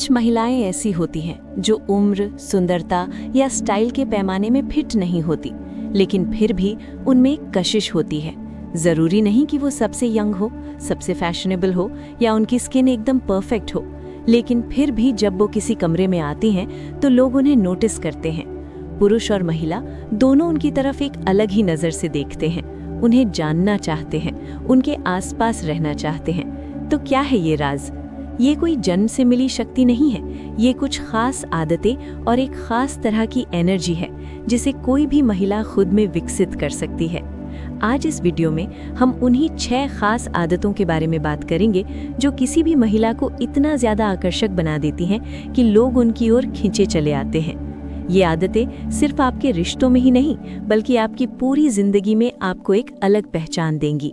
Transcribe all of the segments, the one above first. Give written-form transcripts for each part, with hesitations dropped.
कुछ महिलाएं ऐसी होती हैं जो उम्र, सुंदरता या स्टाइल के पैमाने में फिट नहीं होती, लेकिन फिर भी उनमें एक कशिश होती है। जरूरी नहीं कि वो सबसे यंग हो, सबसे फैशनेबल हो या उनकी स्किन एकदम परफेक्ट हो, लेकिन फिर भी जब वो किसी कमरे में आती हैं तो लोग उन्हें नोटिस करते हैं। पुरुष और महिला दोनों उनकी तरफ एक अलग ही नज़र से देखते हैं, उन्हें जानना चाहते हैं, उनके आसपास रहना चाहते हैं। तो क्या है ये राज? ये कोई जन्म से मिली शक्ति नहीं है, ये कुछ खास आदतें और एक खास तरह की एनर्जी है जिसे कोई भी महिला खुद में विकसित कर सकती है। आज इस वीडियो में हम उन्हीं 6 खास आदतों के बारे में बात करेंगे जो किसी भी महिला को इतना ज़्यादा आकर्षक बना देती हैं कि लोग उनकी ओर खींचे चले आते हैं। ये आदतें सिर्फ आपके रिश्तों में ही नहीं, बल्कि आपकी पूरी जिंदगी में आपको एक अलग पहचान देंगी।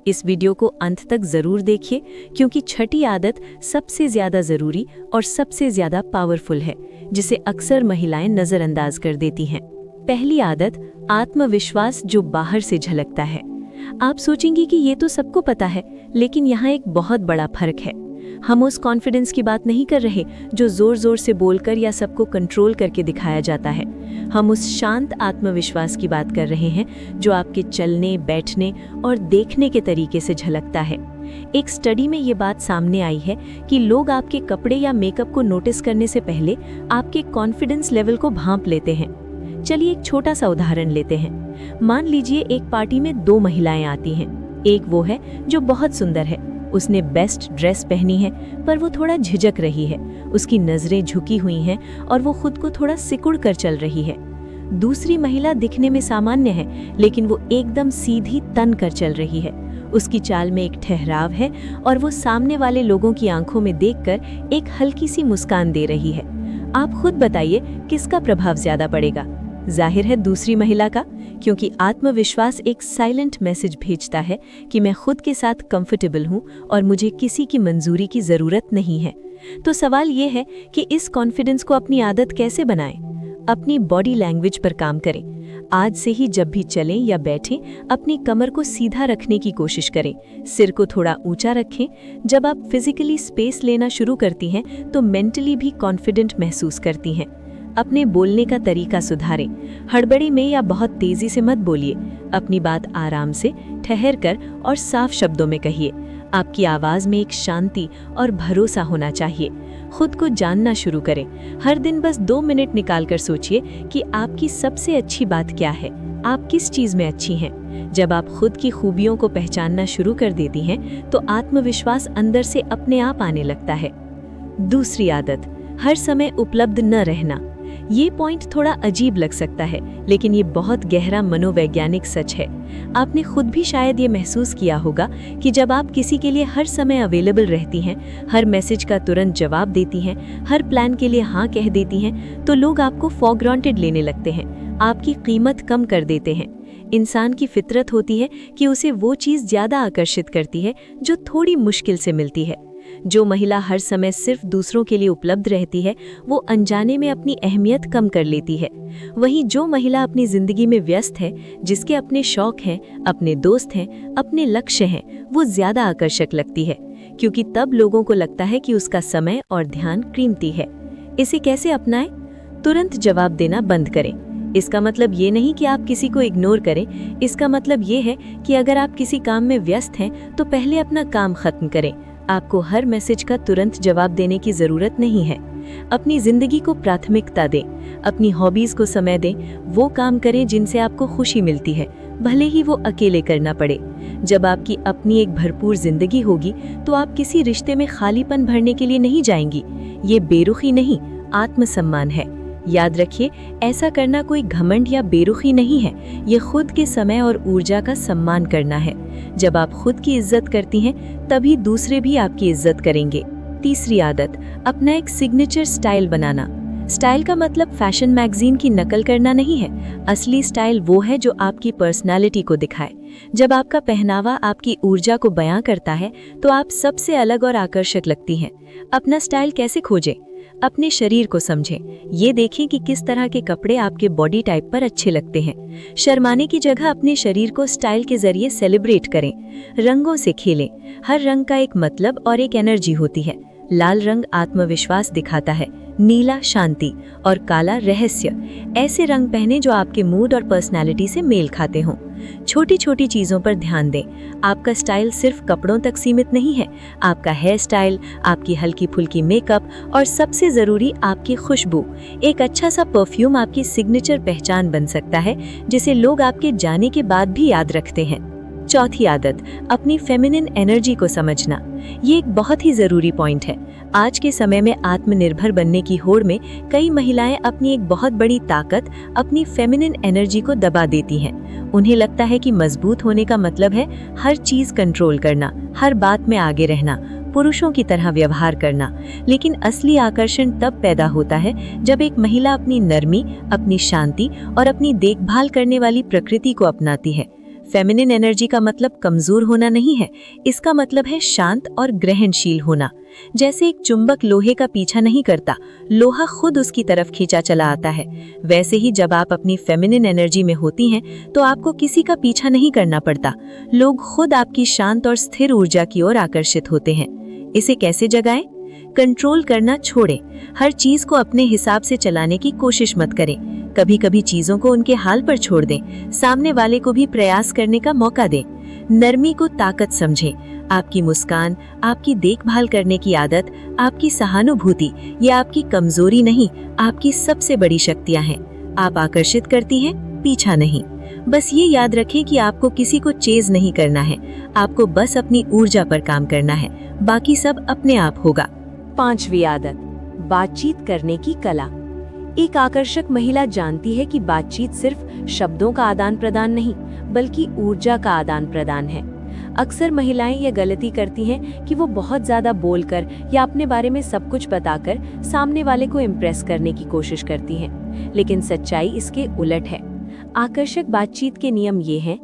इस वीडियो को अंत तक जरूर देखिए, क्योंकि छठी आदत सबसे ज्यादा जरूरी और सबसे ज्यादा पावरफुल है, जिसे अक्सर महिलाएं नजरअंदाज कर देती हैं। पहली आदत, आत्मविश्वास जो बाहर से झलकता है। आप सोचेंगी कि ये तो सबको पता है, लेकिन यहाँ एक बहुत बड़ा फर्क है। हम उस कॉन्फिडेंस की बात नहीं कर रहे जो जोर जोर से बोलकर या सबको कंट्रोल करके दिखाया जाता है। हम उस शांत आत्मविश्वास की बात कर रहे हैं जो आपके चलने, बैठने और देखने के तरीके से झलकता है। एक स्टडी में ये बात सामने आई है कि लोग आपके कपड़े या मेकअप को नोटिस करने से पहले आपके कॉन्फिडेंस लेवल को भांप लेते हैं। चलिए एक छोटा सा उदाहरण लेते हैं। मान लीजिए एक पार्टी में 2 महिलाएं आती हैं। एक वो है जो बहुत सुंदर है, उसने बेस्ट ड्रेस पहनी है, पर वो थोड़ा झिझक रही है, उसकी नजरें झुकी हुई हैं और वो खुद को थोड़ा सिकुड़ कर चल रही है। दूसरी महिला दिखने में सामान्य है, लेकिन वो एकदम सीधी तन कर चल रही है, उसकी चाल में एक ठहराव है और वो सामने वाले लोगों की आंखों में देखकर एक हल्की सी मुस्कान दे रही है। आप खुद बताइए किसका प्रभाव ज्यादा पड़ेगा? जाहिर है दूसरी महिला का, क्योंकि आत्मविश्वास एक साइलेंट मैसेज भेजता है कि मैं खुद के साथ कंफर्टेबल हूँ और मुझे किसी की मंजूरी की जरूरत नहीं है। तो सवाल ये है कि इस कॉन्फिडेंस को अपनी आदत कैसे बनाएं? अपनी बॉडी लैंग्वेज पर काम करें। आज से ही जब भी चलें या बैठें, अपनी कमर को सीधा रखने की कोशिश करें, सिर को थोड़ा ऊंचा रखें। जब आप फिजिकली स्पेस लेना शुरू करती हैं तो मेंटली भी कॉन्फिडेंट महसूस करती हैं। अपने बोलने का तरीका सुधारें। हड़बड़ी में या बहुत तेजी से मत बोलिए, अपनी बात आराम से, ठहर कर और साफ शब्दों में कहिए। आपकी आवाज़ में एक शांति और भरोसा होना चाहिए। खुद को जानना शुरू करें। हर दिन बस 2 मिनट निकालकर सोचिए कि आपकी सबसे अच्छी बात क्या है, आप किस चीज़ में अच्छी हैं। जब आप खुद की खूबियों को पहचानना शुरू कर देती हैं तो आत्मविश्वास अंदर से अपने आप आने लगता है। दूसरी आदत, हर समय उपलब्ध न रहना। ये पॉइंट थोड़ा अजीब लग सकता है, लेकिन ये बहुत गहरा मनोवैज्ञानिक सच है। आपने खुद भी शायद ये महसूस किया होगा कि जब आप किसी के लिए हर समय अवेलेबल रहती हैं, हर मैसेज का तुरंत जवाब देती हैं, हर प्लान के लिए हाँ कह देती हैं, तो लोग आपको फॉर ग्रांटेड लेने लगते हैं, आपकी कीमत कम कर देते हैं। इंसान की फितरत होती है कि उसे वो चीज़ ज़्यादा आकर्षित करती है जो थोड़ी मुश्किल से मिलती है। जो महिला हर समय सिर्फ दूसरों के लिए उपलब्ध रहती है, वो अनजाने में अपनी अहमियत कम कर लेती है। वहीं जो महिला अपनी जिंदगी में व्यस्त है, जिसके अपने शौक हैं, अपने दोस्त हैं, अपने लक्ष्य हैं, वो ज्यादा आकर्षक लगती है, क्योंकि तब लोगों को लगता है कि उसका समय और ध्यान कीमती है। इसे कैसे अपनाएं? तुरंत जवाब देना बंद करें। इसका मतलब ये नहीं कि आप किसी को इग्नोर करें, इसका मतलब ये है कि अगर आप किसी काम में व्यस्त हैं तो पहले अपना काम खत्म करें। आपको हर मैसेज का तुरंत जवाब देने की जरूरत नहीं है। अपनी जिंदगी को प्राथमिकता दें, अपनी हॉबीज को समय दें, वो काम करें जिनसे आपको खुशी मिलती है, भले ही वो अकेले करना पड़े। जब आपकी अपनी एक भरपूर जिंदगी होगी तो आप किसी रिश्ते में खालीपन भरने के लिए नहीं जाएंगी। ये बेरुखी नहीं, आत्मसम्मान है। याद रखिए, ऐसा करना कोई घमंड या बेरुखी नहीं है, ये खुद के समय और ऊर्जा का सम्मान करना है। जब आप खुद की इज्जत करती हैं, तभी दूसरे भी आपकी इज्जत करेंगे। तीसरी आदत, अपना एक सिग्नेचर स्टाइल बनाना। स्टाइल का मतलब फैशन मैगजीन की नकल करना नहीं है। असली स्टाइल वो है जो आपकी पर्सनालिटी को दिखाए। जब आपका पहनावा आपकी ऊर्जा को बयां करता है तो आप सबसे अलग और आकर्षक लगती हैं। अपना स्टाइल कैसे खोजें? अपने शरीर को समझें। ये देखें कि किस तरह के कपड़े आपके बॉडी टाइप पर अच्छे लगते हैं। शर्माने की जगह अपने शरीर को स्टाइल के जरिए सेलिब्रेट करें। रंगों से खेलें। हर रंग का एक मतलब और एक एनर्जी होती है। लाल रंग आत्मविश्वास दिखाता है, नीला शांति और काला रहस्य। ऐसे रंग पहने जो आपके मूड और पर्सनैलिटी से मेल खाते हों। छोटी छोटी चीज़ों पर ध्यान दें। आपका स्टाइल सिर्फ कपड़ों तक सीमित नहीं है। आपका हेयर स्टाइल, आपकी हल्की फुल्की मेकअप और सबसे ज़रूरी आपकी खुशबू। एक अच्छा सा परफ्यूम आपकी सिग्नेचर पहचान बन सकता है, जिसे लोग आपके जाने के बाद भी याद रखते हैं। चौथी आदत, अपनी फेमिनिन एनर्जी को समझना। ये एक बहुत ही ज़रूरी पॉइंट है। आज के समय में आत्मनिर्भर बनने की होड़ में कई महिलाएं अपनी एक बहुत बड़ी ताकत, अपनी फेमिनिन एनर्जी को दबा देती हैं। उन्हें लगता है कि मजबूत होने का मतलब है हर चीज़ कंट्रोल करना, हर बात में आगे रहना, पुरुषों की तरह व्यवहार करना। लेकिन असली आकर्षण तब पैदा होता है जब एक महिला अपनी नरमी, अपनी शांति और अपनी देखभाल करने वाली प्रकृति को अपनाती है। फेमिनिन एनर्जी का मतलब कमजोर होना नहीं है, इसका मतलब है शांत और ग्रहणशील होना। जैसे एक चुंबक लोहे का पीछा नहीं करता, लोहा खुद उसकी तरफ खींचा चला आता है। वैसे ही जब आप अपनी फेमिनिन एनर्जी में होती हैं, तो आपको किसी का पीछा नहीं करना पड़ता। लोग खुद आपकी शांत और स्थिर ऊर्जा की ओर आकर्षित होते हैं। इसे कैसे जगाएं? कंट्रोल करना छोड़ें। हर चीज को अपने हिसाब से चलाने की कोशिश मत करें। कभी कभी चीजों को उनके हाल पर छोड़ दें। सामने वाले को भी प्रयास करने का मौका दें। नरमी को ताकत समझें। आपकी मुस्कान, आपकी देखभाल करने की आदत, आपकी सहानुभूति, ये आपकी कमजोरी नहीं, आपकी सबसे बड़ी शक्तियां हैं। आप आकर्षित करती हैं, पीछा नहीं। बस ये याद रखें कि आपको किसी को चेज नहीं करना है, आपको बस अपनी ऊर्जा पर काम करना है, बाकी सब अपने आप होगा। पांचवी आदत, बातचीत करने की कला। एक आकर्षक महिला जानती है कि बातचीत सिर्फ शब्दों का आदान प्रदान नहीं, बल्कि ऊर्जा का आदान प्रदान है। अक्सर महिलाएं ये गलती करती हैं कि वो बहुत ज्यादा बोलकर या अपने बारे में सब कुछ बताकर सामने वाले को इम्प्रेस करने की कोशिश करती हैं, लेकिन सच्चाई इसके उलट है। आकर्षक बातचीत के नियम ये हैं: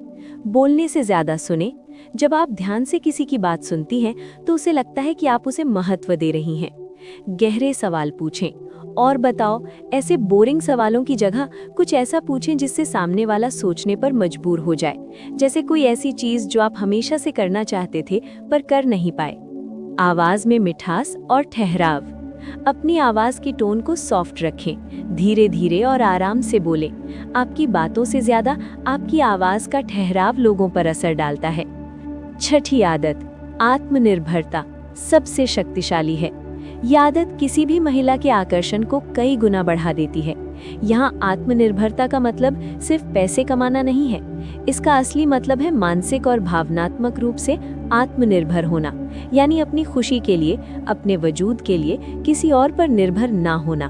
बोलने से ज्यादा सुने। जब आप ध्यान से किसी की बात सुनती हैं, तो उसे लगता है कि आप उसे महत्व दे रही हैं। गहरे सवाल पूछें और बताओ। ऐसे बोरिंग सवालों की जगह कुछ ऐसा पूछें जिससे सामने वाला सोचने पर मजबूर हो जाए, जैसे कोई ऐसी चीज जो आप हमेशा से करना चाहते थे पर कर नहीं पाए। आवाज में मिठास और ठहराव। अपनी आवाज की टोन को सॉफ्ट रखें, धीरे धीरे और आराम से बोलें। आपकी बातों से ज्यादा आपकी आवाज का ठहराव लोगों पर असर डालता है। छठी आदत, आत्मनिर्भरता सबसे शक्तिशाली है। यह आदत किसी भी महिला के आकर्षण को कई गुना बढ़ा देती है। यहाँ आत्मनिर्भरता का मतलब सिर्फ पैसे कमाना नहीं है। इसका असली मतलब है मानसिक और भावनात्मक रूप से आत्मनिर्भर होना, यानी अपनी खुशी के लिए, अपने वजूद के लिए किसी और पर निर्भर ना होना।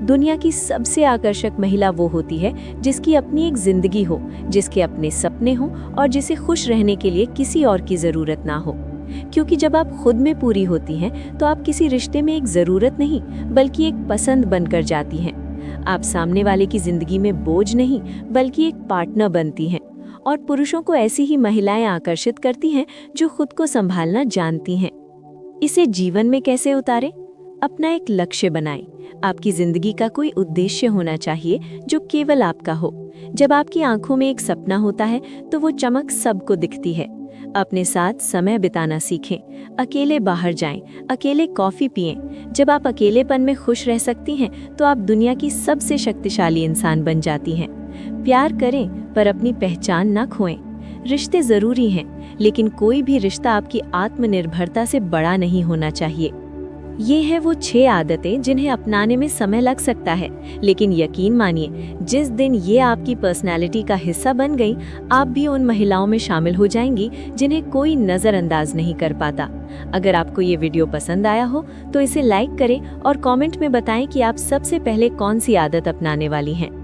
दुनिया की सबसे आकर्षक महिला वो होती है जिसकी अपनी एक जिंदगी हो, जिसके अपने सपने हो और जिसे खुश रहने के लिए किसी और की जरूरत ना हो। क्योंकि जब आप खुद में पूरी होती हैं, तो आप किसी रिश्ते में एक जरूरत नहीं, बल्कि एक पसंद बनकर जाती हैं। आप सामने वाले की जिंदगी में बोझ नहीं, बल्कि एक पार्टनर बनती हैं। और पुरुषों को ऐसी ही महिलाएं आकर्षित करती हैं जो खुद को संभालना जानती हैं। इसे जीवन में कैसे उतारें? अपना एक लक्ष्य बनाएं। आपकी जिंदगी का कोई उद्देश्य होना चाहिए जो केवल आपका हो। जब आपकी आंखों में एक सपना होता है, तो वो चमक सबको दिखती है। अपने साथ समय बिताना सीखें। अकेले बाहर जाएं, अकेले कॉफी पिएं। जब आप अकेलेपन में खुश रह सकती हैं, तो आप दुनिया की सबसे शक्तिशाली इंसान बन जाती हैं। प्यार करें, पर अपनी पहचान ना खोएं। रिश्ते जरूरी हैं, लेकिन कोई भी रिश्ता आपकी आत्मनिर्भरता से बड़ा नहीं होना चाहिए। ये है वो 6 आदतें जिन्हें अपनाने में समय लग सकता है, लेकिन यकीन मानिए, जिस दिन ये आपकी पर्सनैलिटी का हिस्सा बन गई, आप भी उन महिलाओं में शामिल हो जाएंगी जिन्हें कोई नज़रअंदाज नहीं कर पाता। अगर आपको ये वीडियो पसंद आया हो, तो इसे लाइक करें और कमेंट में बताएं कि आप सबसे पहले कौन सी आदत अपनाने वाली हैं।